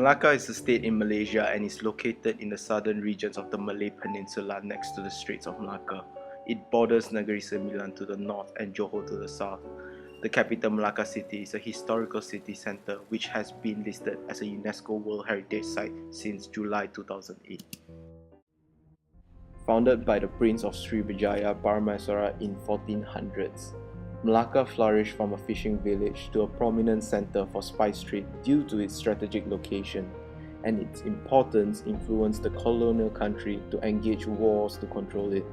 Malacca is a state in Malaysia and is located in the southern regions of the Malay Peninsula next to the Straits of Malacca. It borders Negeri Sembilan to the north and Johor to the south. The capital Malacca City is a historical city centre which has been listed as a UNESCO World Heritage Site since July 2008. Founded by the Prince of Srivijaya Parameswara in 1400s, Malacca flourished from a fishing village to a prominent centre for spice trade due to its strategic location, and its importance influenced the colonial country to engage wars to control it.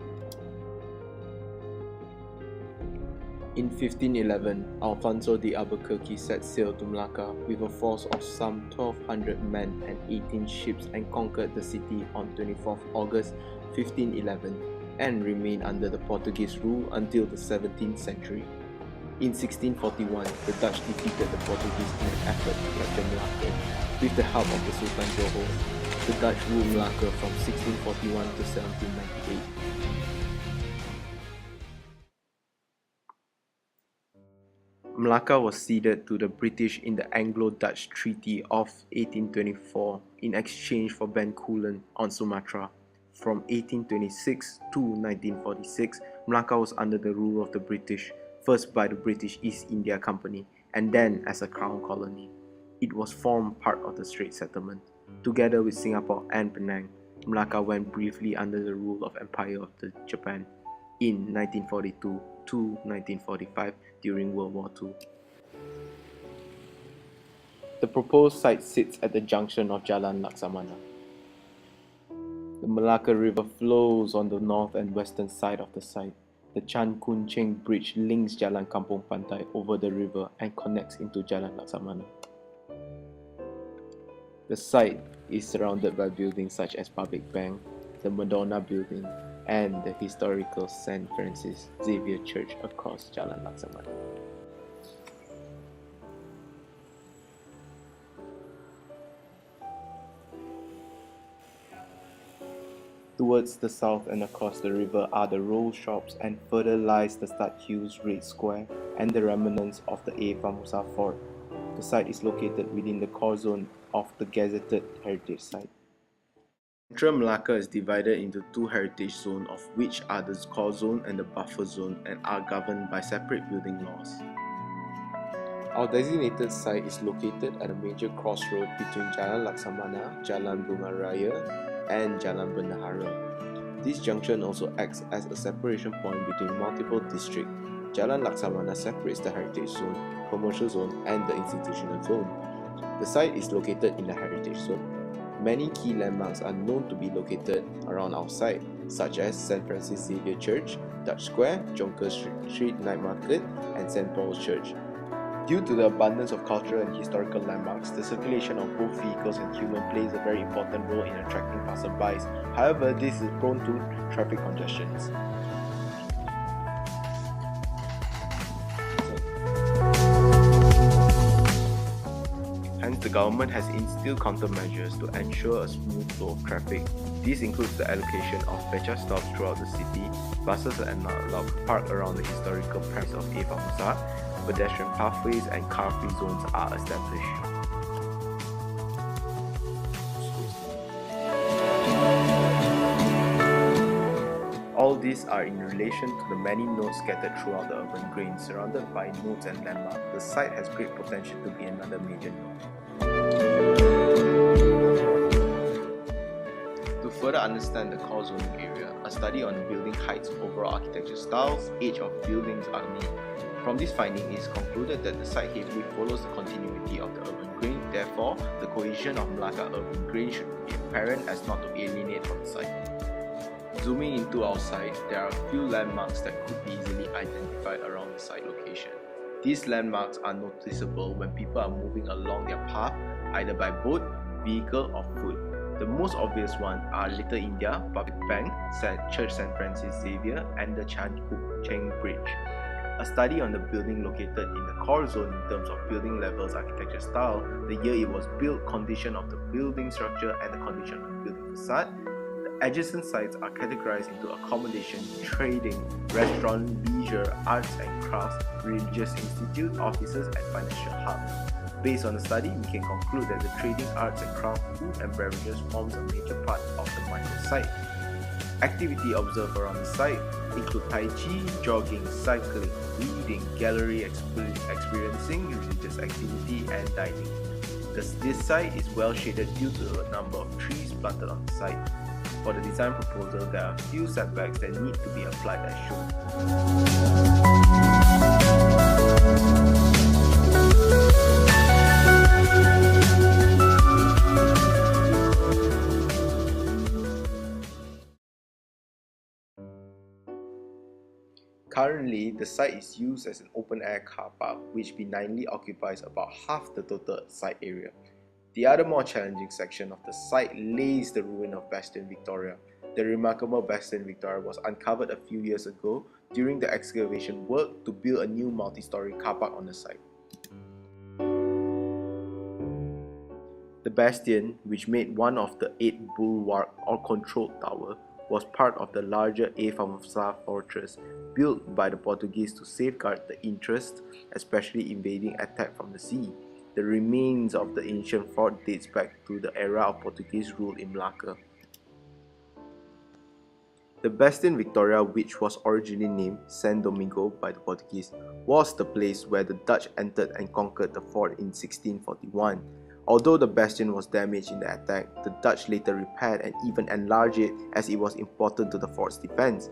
In 1511, Alfonso de Albuquerque set sail to Malacca with a force of some 1,200 men and 18 ships and conquered the city on 24th August 1511 and remained under the Portuguese rule until the 17th century. In 1641, the Dutch defeated the Portuguese in an effort to capture Malacca. With the help of the Sultan Johor, the Dutch ruled Malacca from 1641 to 1798. Malacca was ceded to the British in the Anglo-Dutch Treaty of 1824 in exchange for Bencoolen on Sumatra. From 1826 to 1946, Malacca was under the rule of the British, first by the British East India Company and then as a crown colony. It was formed part of the Straits Settlement. Together with Singapore and Penang, Malacca went briefly under the rule of Empire of Japan in 1942 to 1945 during World War II. The proposed site sits at the junction of Jalan Laksamana. The Malacca River flows on the north and western side of the site. The Chan Kun Cheng Bridge links Jalan Kampong Pantai over the river and connects into Jalan Laksamana. The site is surrounded by buildings such as Public Bank, the Madonna Building, and the historical St. Francis Xavier Church across Jalan Laksamana. Towards the south and across the river are the roll shops, and further lies the Stud Hughes Red Square and the remnants of the A. Famusa Fort. The site is located within the core zone of the gazetted heritage site. Central Malacca is divided into two heritage zones, of which are the core zone and the buffer zone, and are governed by separate building laws. Our designated site is located at a major crossroad between Jalan Laksamana, Jalan Bunga Raya, and Jalan Bendahara. This junction also acts as a separation point between multiple districts. Jalan Laksamana separates the heritage zone, commercial zone, and the institutional zone. The site is located in the heritage zone. Many key landmarks are known to be located around our site, such as St. Francis Xavier Church, Dutch Square, Jonker Street Night Market, and St. Paul's Church. Due to the abundance of cultural and historical landmarks, the circulation of both vehicles and humans plays a very important role in attracting passersby. However, this is prone to traffic congestions. Hence, the government has instilled countermeasures to ensure a smooth flow of traffic. This includes the allocation of beca stops throughout the city, buses are not allowed to park around the historical premise of A. Famusa, pedestrian pathways and car-free zones are established. All these are in relation to the many nodes scattered throughout the urban grain. Surrounded by nodes and landmarks, the site has great potential to be another major node. To further understand the core zoning area, a study on building heights, overall architecture styles, age of buildings are needed. From this finding, it is concluded that the site heavily follows the continuity of the urban grain. Therefore, the cohesion of Malacca urban grain should be apparent as not to alienate from the site. Zooming into our site, there are a few landmarks that could be easily identified around the site location. These landmarks are noticeable when people are moving along their path, either by boat, vehicle, or foot. The most obvious ones are Little India, Public Bank, Church St. Francis Xavier, and the Chan Kun Cheng Bridge. A study on the building located in the core zone in terms of building levels, architecture style, the year it was built, condition of the building structure, and the condition of the building facade. The adjacent sites are categorized into accommodation, trading, restaurant, leisure, arts and crafts, religious institute, offices, and financial hubs. Based on the study, we can conclude that the trading arts and craft, food and beverages forms a major part of the microsite. Activity observed around the site include Tai Chi, jogging, cycling, reading, gallery experiencing, religious activity, and dining. This site is well shaded due to a number of trees planted on the site. For the design proposal, there are a few setbacks that need to be applied as shown. Currently, the site is used as an open-air car park, which benignly occupies about half the total site area. The other more challenging section of the site lays the ruin of Bastion Victoria. The remarkable Bastion Victoria was uncovered a few years ago during the excavation work to build a new multi-story car park on the site. The Bastion, which made one of the 8 bulwark or controlled tower, was part of the larger A Famosa fortress built by the Portuguese to safeguard the interests, especially invading attack from the sea. The remains of the ancient fort dates back to the era of Portuguese rule in Malacca. The Bastion Victoria, which was originally named San Domingo by the Portuguese, was the place where the Dutch entered and conquered the fort in 1641. Although the bastion was damaged in the attack, the Dutch later repaired and even enlarged it as it was important to the fort's defense.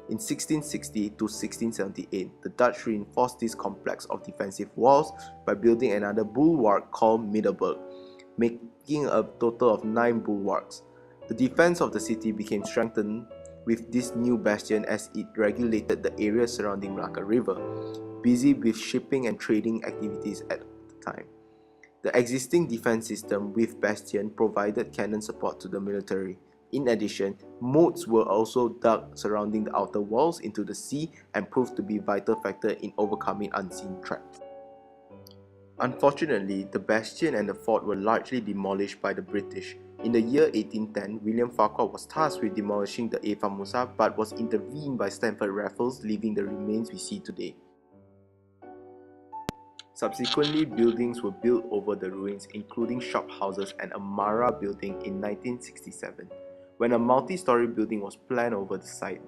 In 1660 to 1678, the Dutch reinforced this complex of defensive walls by building another bulwark called Middelburg, making a total of 9 bulwarks. The defense of the city became strengthened with this new bastion as it regulated the area surrounding Malacca River, busy with shipping and trading activities at the time. The existing defense system with bastion provided cannon support to the military. In addition, moats were also dug surrounding the outer walls into the sea and proved to be a vital factor in overcoming unseen threats. Unfortunately, the bastion and the fort were largely demolished by the British. In the year 1810, William Farquhar was tasked with demolishing the A Famosa but was intervened by Stamford Raffles, leaving the remains we see today. Subsequently, buildings were built over the ruins, including shophouses and a Mara building in 1967, when a multi-story building was planned over the site.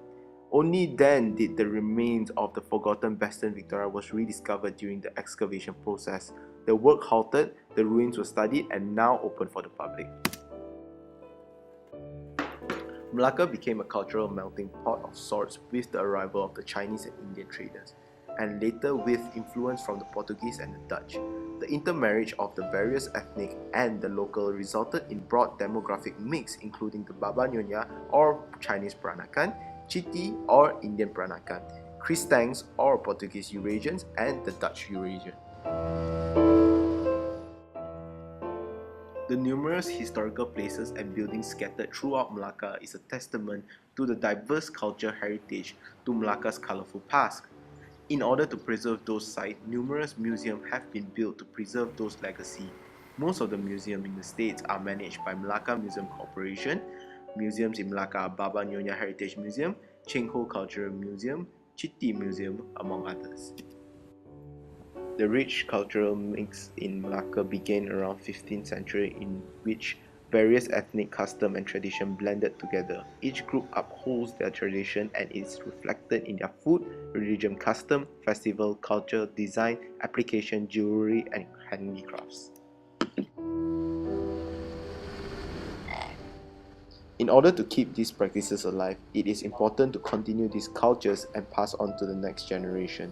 Only then did the remains of the forgotten Bastion Victoria was rediscovered during the excavation process. The work halted, the ruins were studied and now open for the public. Malacca became a cultural melting pot of sorts with the arrival of the Chinese and Indian traders, and later with influence from the Portuguese and the Dutch. The intermarriage of the various ethnic and the local resulted in broad demographic mix, including the Baba Nyonya or Chinese Peranakan, Chiti or Indian Peranakan, Kristangs or Portuguese Eurasians, and the Dutch Eurasian. The numerous historical places and buildings scattered throughout Malacca is a testament to the diverse cultural heritage to Malacca's colourful past. In order to preserve those sites, numerous museums have been built to preserve those legacy. Most of the museums in the States are managed by Malacca Museum Corporation. Museums in Malacca are Baba Nyonya Heritage Museum, Cheng Ho Cultural Museum, Chitty Museum, among others. The rich cultural mix in Malacca began around 15th century, in which various ethnic custom and tradition blended together. Each group upholds their tradition and is reflected in their food, religion, custom, festival, culture, design, application, jewelry, and handicrafts. In order to keep these practices alive, it is important to continue these cultures and pass on to the next generation.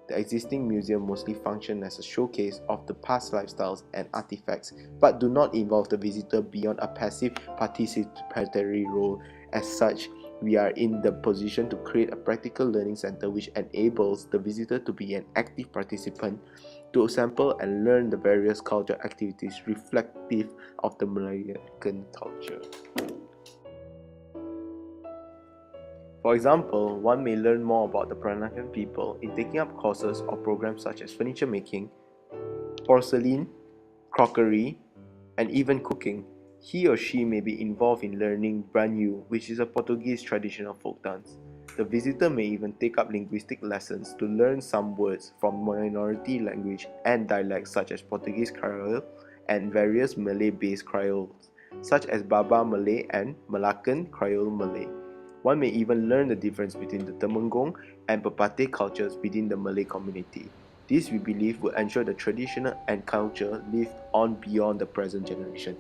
The existing museum mostly function as a showcase of the past lifestyles and artifacts, but do not involve the visitor beyond a passive participatory role. As such, we are in the position to create a practical learning center which enables the visitor to be an active participant, to sample and learn the various cultural activities reflective of the Malaccan culture. For example, one may learn more about the Peranakan people in taking up courses or programs such as furniture making, porcelain, crockery, and even cooking. He or she may be involved in learning Banyu, which is a Portuguese traditional folk dance. The visitor may even take up linguistic lessons to learn some words from minority language and dialects such as Portuguese Creole and various Malay-based Creoles, such as Baba Malay and Malaccan Creole Malay. One may even learn the difference between the Temenggung and Pepatih cultures within the Malay community. This, we believe, will ensure the traditional and culture live on beyond the present generation.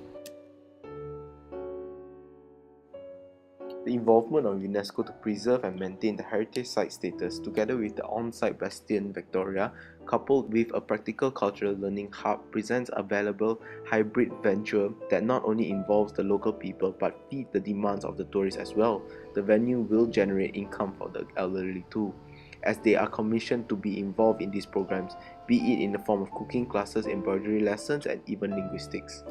The involvement of UNESCO to preserve and maintain the heritage site status, together with the on-site Bastion Victoria, coupled with a practical cultural learning hub, presents a valuable hybrid venture that not only involves the local people but feeds the demands of the tourists as well. The venue will generate income for the elderly too, as they are commissioned to be involved in these programs, be it in the form of cooking classes, embroidery lessons, and even linguistics.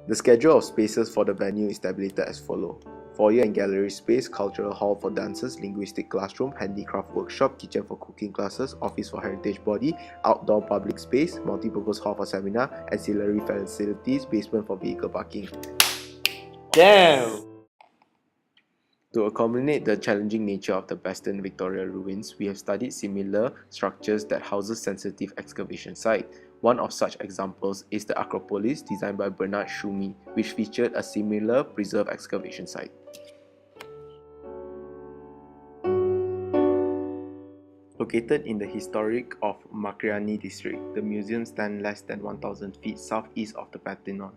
The schedule of spaces for the venue is tabulated as follows: foyer and gallery space, cultural hall for dances, linguistic classroom, handicraft workshop, kitchen for cooking classes, office for heritage body, outdoor public space, multi-purpose hall for seminar, ancillary facilities, basement for vehicle parking. Damn! To accommodate the challenging nature of the Bastion Victoria ruins, we have studied similar structures that houses sensitive excavation site. One of such examples is the Acropolis designed by Bernard Tschumi, which featured a similar preserved excavation site. Located in the historic of Makriani district, the museum stands less than 1,000 feet southeast of the Parthenon.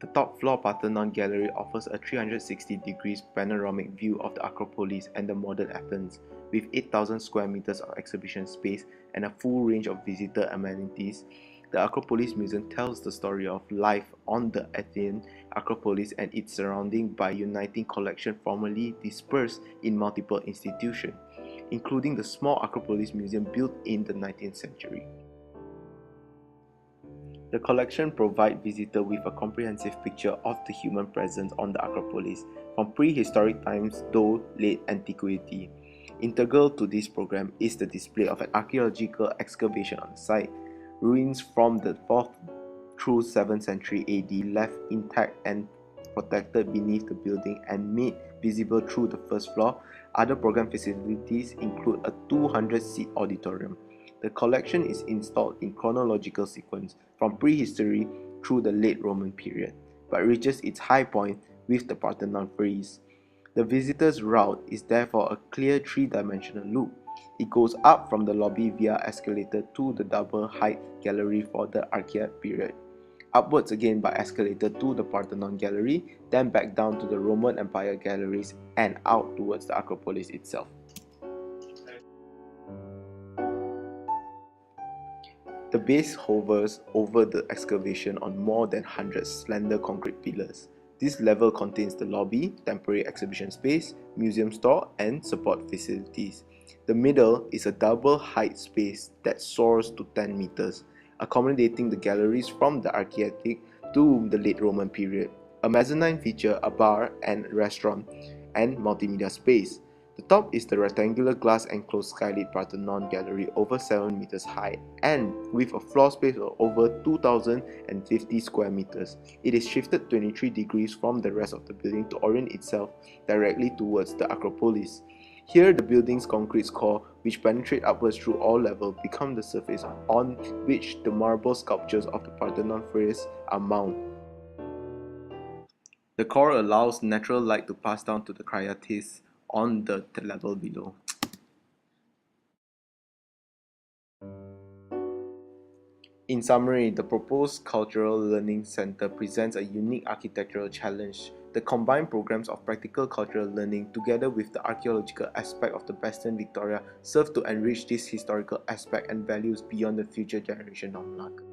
The top floor Parthenon Gallery offers a 360 degrees panoramic view of the Acropolis and the modern Athens, with 8,000 square meters of exhibition space and a full range of visitor amenities. The Acropolis Museum tells the story of life on the Athenian Acropolis and its surrounding by uniting collections formerly dispersed in multiple institutions, including the small Acropolis Museum built in the 19th century. The collection provides visitors with a comprehensive picture of the human presence on the Acropolis, from prehistoric times to late antiquity. Integral to this program is the display of an archaeological excavation on the site. Ruins from the 4th through 7th century AD left intact and protected beneath the building and made visible through the first floor. Other program facilities include a 200-seat auditorium. The collection is installed in chronological sequence from prehistory through the late Roman period, but reaches its high point with the Parthenon frieze. The visitor's route is therefore a clear three-dimensional loop. It goes up from the lobby via escalator to the double-height gallery for the Archaic period, upwards again by escalator to the Parthenon Gallery, then back down to the Roman Empire galleries and out towards the Acropolis itself. The base hovers over the excavation on more than 100 slender concrete pillars. This level contains the lobby, temporary exhibition space, museum store, and support facilities. The middle is a double height space that soars to 10 meters, accommodating the galleries from the Archaic to the late Roman period. A mezzanine features a bar and restaurant and multimedia space. The top is the rectangular glass enclosed skylit Parthenon Gallery over 7 meters high and with a floor space of over 2,050 square meters. It is shifted 23 degrees from the rest of the building to orient itself directly towards the Acropolis. Here, the building's concrete core, which penetrates upwards through all levels, become the surface on which the marble sculptures of the Parthenon frieze are mounted. The core allows natural light to pass down to the Cryatis on the level below. In summary, the proposed Cultural Learning Center presents a unique architectural challenge. The combined programs of practical cultural learning together with the archaeological aspect of the Bastion Victoria serve to enrich this historical aspect and values beyond the future generation of Malacca.